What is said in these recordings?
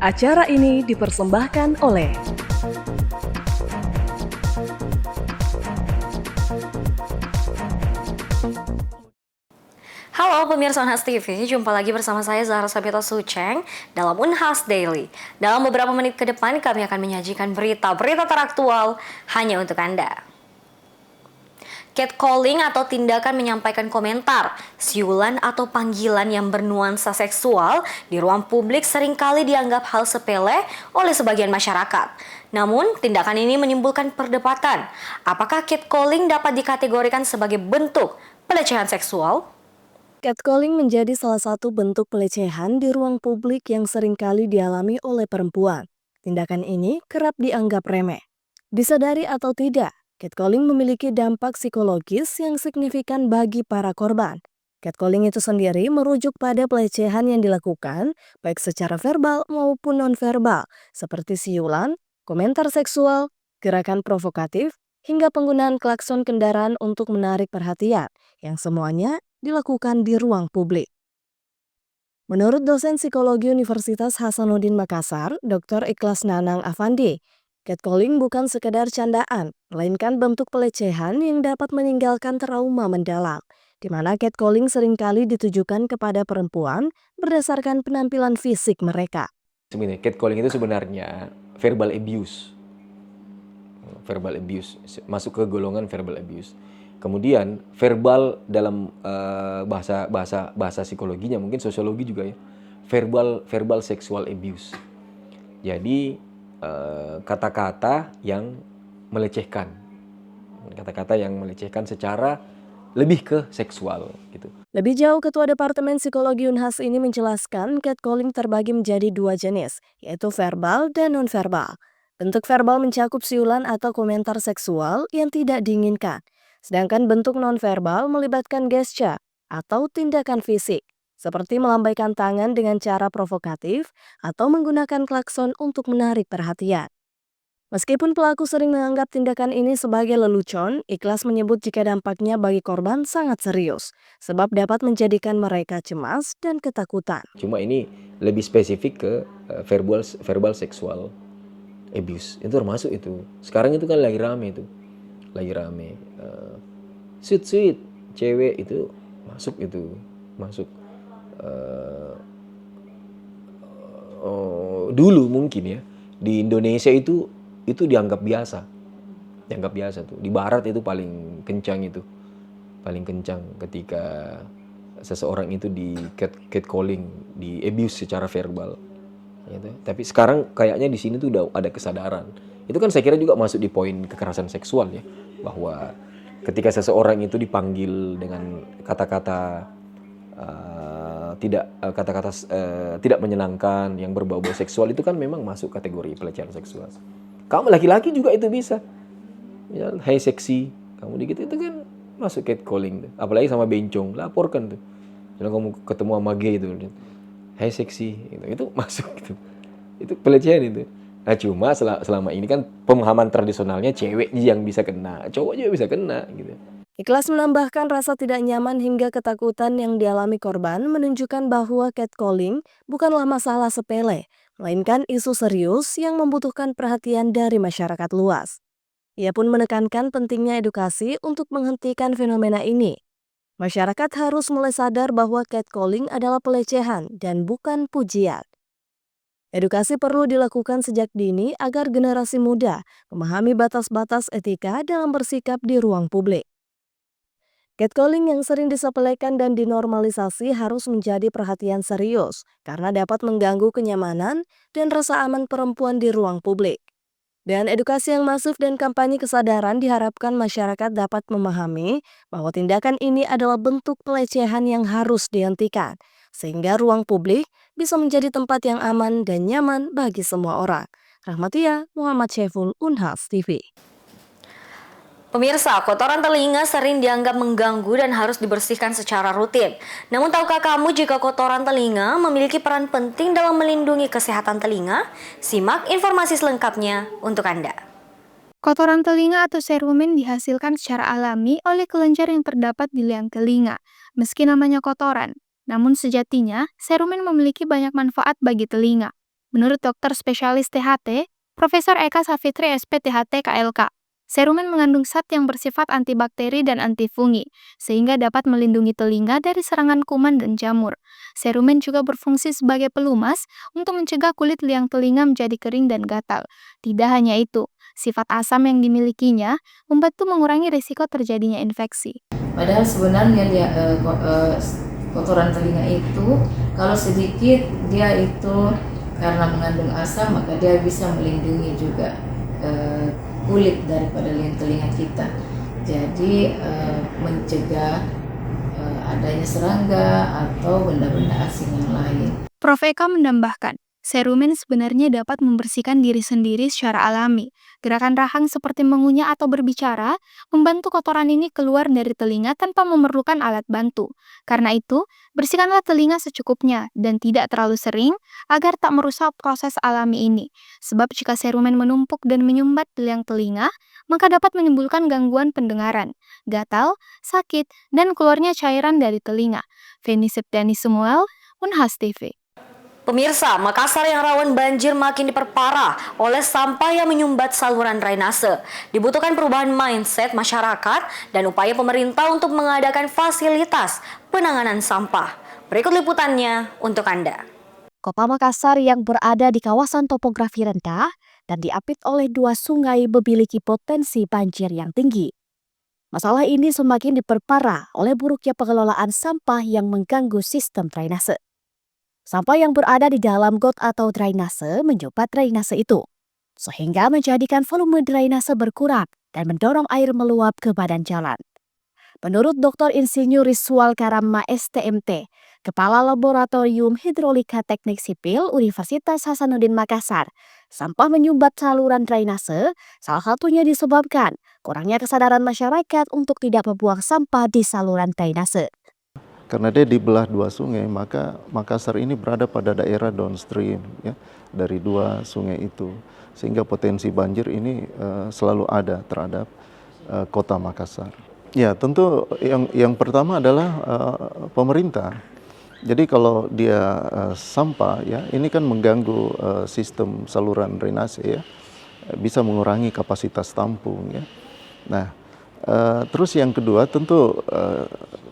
Acara ini dipersembahkan oleh Halo pemirsa Unhas TV, jumpa lagi bersama saya Zahra Sabita Suceng dalam Unhas Daily. Dalam beberapa menit ke depan kami akan menyajikan berita-berita teraktual hanya untuk Anda. Catcalling atau tindakan menyampaikan komentar, siulan atau panggilan yang bernuansa seksual di ruang publik seringkali dianggap hal sepele oleh sebagian masyarakat. Namun, tindakan ini menimbulkan perdebatan. Apakah catcalling dapat dikategorikan sebagai bentuk pelecehan seksual? Catcalling menjadi salah satu bentuk pelecehan di ruang publik yang seringkali dialami oleh perempuan. Tindakan ini kerap dianggap remeh. Disadari atau tidak, catcalling memiliki dampak psikologis yang signifikan bagi para korban. Catcalling itu sendiri merujuk pada pelecehan yang dilakukan, baik secara verbal maupun nonverbal, seperti siulan, komentar seksual, gerakan provokatif, hingga penggunaan klakson kendaraan untuk menarik perhatian, yang semuanya dilakukan di ruang publik. Menurut dosen psikologi Universitas Hasanuddin Makassar, Dr. Ikhlas Nanang Afandi, catcalling bukan sekedar candaan, melainkan bentuk pelecehan yang dapat meninggalkan trauma mendalam, di mana catcalling seringkali ditujukan kepada perempuan berdasarkan penampilan fisik mereka. Sebenarnya catcalling itu sebenarnya verbal abuse, masuk ke golongan verbal abuse. Kemudian verbal dalam bahasa psikologinya, mungkin sosiologi juga ya, verbal sexual abuse. Jadi kata-kata yang melecehkan, secara lebih ke seksual gitu. Lebih jauh, Ketua Departemen Psikologi Unhas ini menjelaskan catcalling terbagi menjadi dua jenis, yaitu verbal dan nonverbal. Bentuk verbal mencakup siulan atau komentar seksual yang tidak diinginkan, sedangkan bentuk nonverbal melibatkan gesture atau tindakan fisik, seperti melambaikan tangan dengan cara provokatif atau menggunakan klakson untuk menarik perhatian. Meskipun pelaku sering menganggap tindakan ini sebagai lelucon, Ikhlas menyebut jika dampaknya bagi korban sangat serius, sebab dapat menjadikan mereka cemas dan ketakutan. Cuma ini lebih spesifik ke verbal sexual abuse, itu termasuk itu. Sekarang itu kan lagi rame. Sweet cewek itu masuk. Dulu mungkin ya di Indonesia itu dianggap biasa tuh. Di Barat itu paling kencang ketika seseorang itu di catcalling, di abuse secara verbal. Gitu. Tapi sekarang kayaknya di sini tuh udah ada kesadaran. Itu kan saya kira juga masuk di poin kekerasan seksual ya, bahwa ketika seseorang itu dipanggil dengan kata-kata tidak menyenangkan yang berbau-bau seksual, itu kan memang masuk kategori pelecehan seksual. Kamu laki-laki juga itu bisa. Misal, hey seksi, kamu dikit itu kan masuk catcalling tuh. Apalagi sama bencong, laporkan tuh. Kalau kamu ketemu sama gay itu, hey seksi, itu masuk gitu. Itu pelecehan itu. Nah cuma selama ini kan pemahaman tradisionalnya cewek yang bisa kena, cowok juga bisa kena gitu. Ikhlas menambahkan rasa tidak nyaman hingga ketakutan yang dialami korban menunjukkan bahwa catcalling bukanlah masalah sepele, melainkan isu serius yang membutuhkan perhatian dari masyarakat luas. Ia pun menekankan pentingnya edukasi untuk menghentikan fenomena ini. Masyarakat harus mulai sadar bahwa catcalling adalah pelecehan dan bukan pujian. Edukasi perlu dilakukan sejak dini agar generasi muda memahami batas-batas etika dalam bersikap di ruang publik. Catcalling yang sering disepelekan dan dinormalisasi harus menjadi perhatian serius karena dapat mengganggu kenyamanan dan rasa aman perempuan di ruang publik. Dengan edukasi yang masif dan kampanye kesadaran diharapkan masyarakat dapat memahami bahwa tindakan ini adalah bentuk pelecehan yang harus dihentikan, sehingga ruang publik bisa menjadi tempat yang aman dan nyaman bagi semua orang. Rahmatia Muhammad Syeful, Unhas TV. Pemirsa, kotoran telinga sering dianggap mengganggu dan harus dibersihkan secara rutin. Namun tahukah kamu jika kotoran telinga memiliki peran penting dalam melindungi kesehatan telinga? Simak informasi selengkapnya untuk Anda. Kotoran telinga atau serumen dihasilkan secara alami oleh kelenjar yang terdapat di liang telinga. Meski namanya kotoran, namun sejatinya serumen memiliki banyak manfaat bagi telinga. Menurut dokter spesialis THT, Profesor Eka Savitri SPTHT KLK, serumen mengandung zat yang bersifat antibakteri dan antifungi, sehingga dapat melindungi telinga dari serangan kuman dan jamur. Serumen juga berfungsi sebagai pelumas untuk mencegah kulit liang telinga menjadi kering dan gatal. Tidak hanya itu, sifat asam yang dimilikinya membantu mengurangi risiko terjadinya infeksi. Padahal sebenarnya kotoran telinga itu kalau sedikit dia itu karena mengandung asam, maka dia bisa melindungi juga kulit daripada liang telinga kita. Jadi mencegah adanya serangga atau benda-benda asing yang lain. Prof. Eka menambahkan, serumen sebenarnya dapat membersihkan diri sendiri secara alami. Gerakan rahang seperti mengunyah atau berbicara membantu kotoran ini keluar dari telinga tanpa memerlukan alat bantu. Karena itu, bersihkanlah telinga secukupnya dan tidak terlalu sering agar tak merusak proses alami ini. Sebab jika serumen menumpuk dan menyumbat di liang telinga, maka dapat menimbulkan gangguan pendengaran, gatal, sakit, dan keluarnya cairan dari telinga. Feni Septiani Samuel, Unhas TV. Pemirsa, Makassar yang rawan banjir makin diperparah oleh sampah yang menyumbat saluran drainase. Dibutuhkan perubahan mindset masyarakat dan upaya pemerintah untuk mengadakan fasilitas penanganan sampah. Berikut liputannya untuk Anda. Kota Makassar yang berada di kawasan topografi rendah dan diapit oleh 2 sungai memiliki potensi banjir yang tinggi. Masalah ini semakin diperparah oleh buruknya pengelolaan sampah yang mengganggu sistem drainase. Sampah yang berada di dalam got atau drainase menyumbat drainase itu, sehingga menjadikan volume drainase berkurang dan mendorong air meluap ke badan jalan. Menurut Dr. Insinyur Rizwal Karama STMT, Kepala Laboratorium Hidrolika Teknik Sipil Universitas Hasanuddin Makassar, sampah menyumbat saluran drainase salah satunya disebabkan kurangnya kesadaran masyarakat untuk tidak membuang sampah di saluran drainase. Karena dia dibelah 2 sungai, maka Makassar ini berada pada daerah downstream ya, dari 2 sungai itu. Sehingga potensi banjir ini selalu ada terhadap kota Makassar. Ya, tentu yang pertama adalah pemerintah. Jadi kalau dia sampah ya, ini kan mengganggu sistem saluran drainase ya, bisa mengurangi kapasitas tampung ya. Nah, terus yang kedua tentu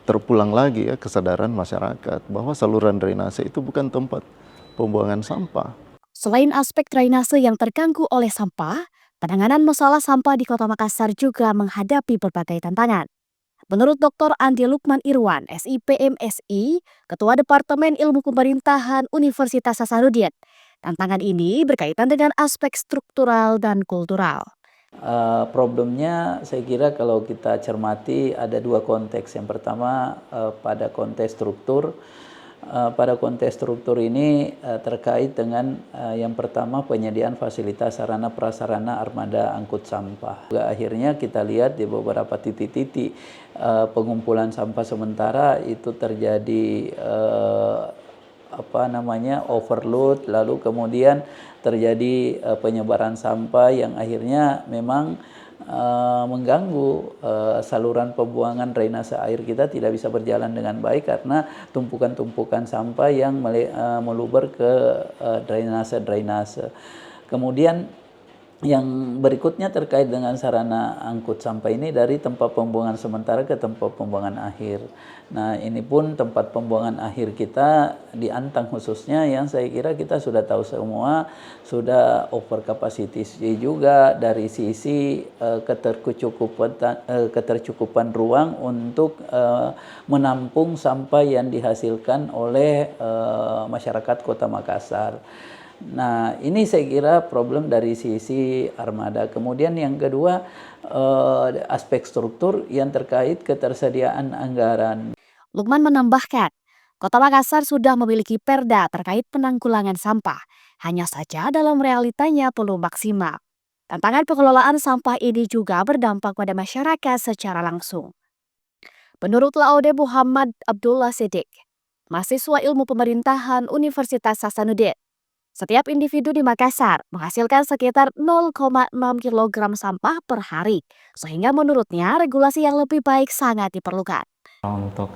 terpulang lagi ya kesadaran masyarakat bahwa saluran drainase itu bukan tempat pembuangan sampah. Selain aspek drainase yang terganggu oleh sampah, penanganan masalah sampah di Kota Makassar juga menghadapi berbagai tantangan. Menurut Dr. Andi Lukman Irwan, SIPMSI, Ketua Departemen Ilmu Pemerintahan Universitas Hasanuddin, tantangan ini berkaitan dengan aspek struktural dan kultural. Problemnya saya kira kalau kita cermati ada 2 konteks. Yang pertama pada konteks struktur. Pada konteks struktur ini terkait dengan yang pertama penyediaan fasilitas sarana prasarana armada angkut sampah. Akhirnya kita lihat di beberapa titik-titik pengumpulan sampah sementara itu terjadi overload, lalu kemudian terjadi penyebaran sampah yang akhirnya memang mengganggu saluran pembuangan drainase air kita tidak bisa berjalan dengan baik karena tumpukan-tumpukan sampah yang meluber ke drainase. Kemudian yang berikutnya terkait dengan sarana angkut sampah ini dari tempat pembuangan sementara ke tempat pembuangan akhir. Nah, ini pun tempat pembuangan akhir kita di Antang khususnya yang saya kira kita sudah tahu semua sudah over capacity juga dari sisi ketercukupan ruang untuk menampung sampah yang dihasilkan oleh masyarakat Kota Makassar. Nah, ini saya kira problem dari sisi armada. Kemudian yang kedua, aspek struktur yang terkait ketersediaan anggaran. Lukman menambahkan, Kota Makassar sudah memiliki perda terkait penanggulangan sampah. Hanya saja dalam realitanya belum maksimal. Tantangan pengelolaan sampah ini juga berdampak pada masyarakat secara langsung. Menurut Laude Muhammad Abdullah Siddiq, mahasiswa ilmu pemerintahan Universitas Hasanuddin, setiap individu di Makassar menghasilkan sekitar 0,6 kg sampah per hari, sehingga menurutnya regulasi yang lebih baik sangat diperlukan. Untuk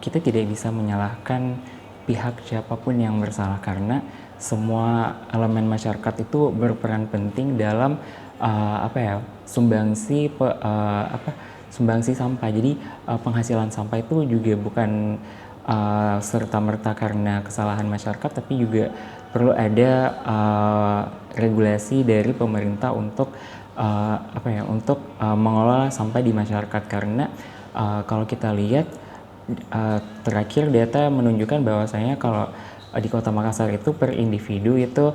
kita tidak bisa menyalahkan pihak siapapun yang bersalah karena semua elemen masyarakat itu berperan penting dalam sumbangsi sampah. Jadi penghasilan sampah itu juga bukan serta-merta karena kesalahan masyarakat, tapi juga perlu ada regulasi dari pemerintah untuk mengelola sampah di masyarakat. Karena kalau kita lihat terakhir data menunjukkan bahwasanya kalau di Kota Makassar itu per individu itu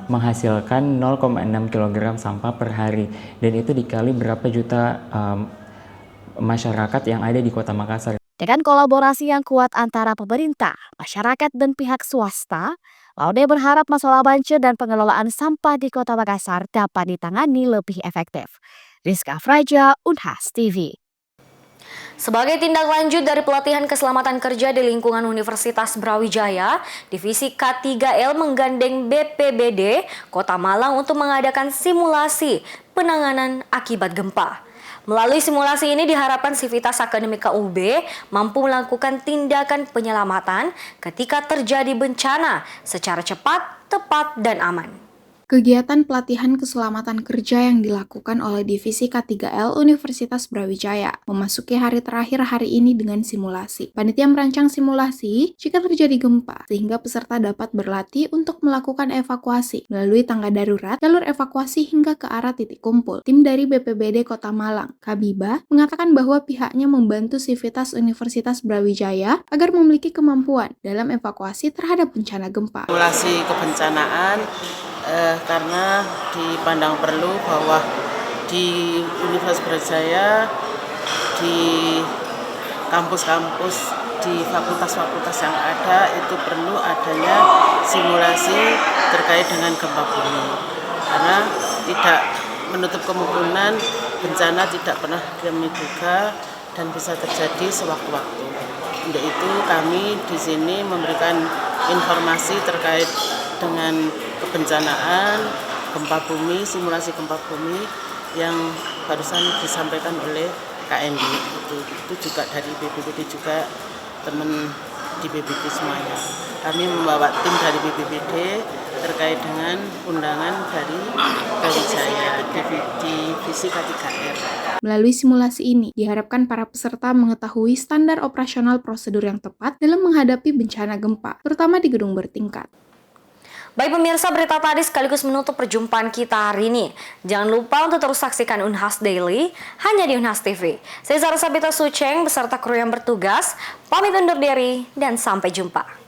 menghasilkan 0,6 kg sampah per hari, dan itu dikali berapa juta masyarakat yang ada di Kota Makassar. Dengan kolaborasi yang kuat antara pemerintah, masyarakat, dan pihak swasta, Laude berharap masalah banjir dan pengelolaan sampah di Kota Makassar dapat ditangani lebih efektif. Rizka Fraja, Unhas TV. Sebagai tindak lanjut dari pelatihan keselamatan kerja di lingkungan Universitas Brawijaya, Divisi K3L menggandeng BPBD Kota Malang untuk mengadakan simulasi penanganan akibat gempa. Melalui simulasi ini diharapkan sivitas akademika UB mampu melakukan tindakan penyelamatan ketika terjadi bencana secara cepat, tepat, dan aman. Kegiatan pelatihan keselamatan kerja yang dilakukan oleh Divisi K3L Universitas Brawijaya memasuki hari terakhir hari ini dengan simulasi. Panitia merancang simulasi jika terjadi gempa, sehingga peserta dapat berlatih untuk melakukan evakuasi melalui tangga darurat, jalur evakuasi hingga ke arah titik kumpul. Tim dari BPBD Kota Malang, Kabiba, mengatakan bahwa pihaknya membantu Sivitas Universitas Brawijaya agar memiliki kemampuan dalam evakuasi terhadap bencana gempa. Simulasi kebencanaan karena dipandang perlu bahwa di Universitas Brawijaya, di kampus-kampus, di fakultas-fakultas yang ada itu perlu adanya simulasi terkait dengan gempa bumi, karena tidak menutup kemungkinan bencana tidak pernah kami duga dan bisa terjadi sewaktu-waktu. Untuk itu kami di sini memberikan informasi terkait dengan kebencanaan gempa bumi, simulasi gempa bumi yang barusan disampaikan oleh KND. Itu juga dari BPBD juga, teman di BPBD semuanya. Kami membawa tim dari BPBD terkait dengan undangan dari Brawijaya Divisi K3R. Melalui simulasi ini, diharapkan para peserta mengetahui standar operasional prosedur yang tepat dalam menghadapi bencana gempa, terutama di gedung bertingkat. Baik pemirsa, berita tadi sekaligus menutup perjumpaan kita hari ini. Jangan lupa untuk terus saksikan Unhas Daily hanya di Unhas TV. Saya Zara Sabita Suceng beserta kru yang bertugas, pamit undur diri dan sampai jumpa.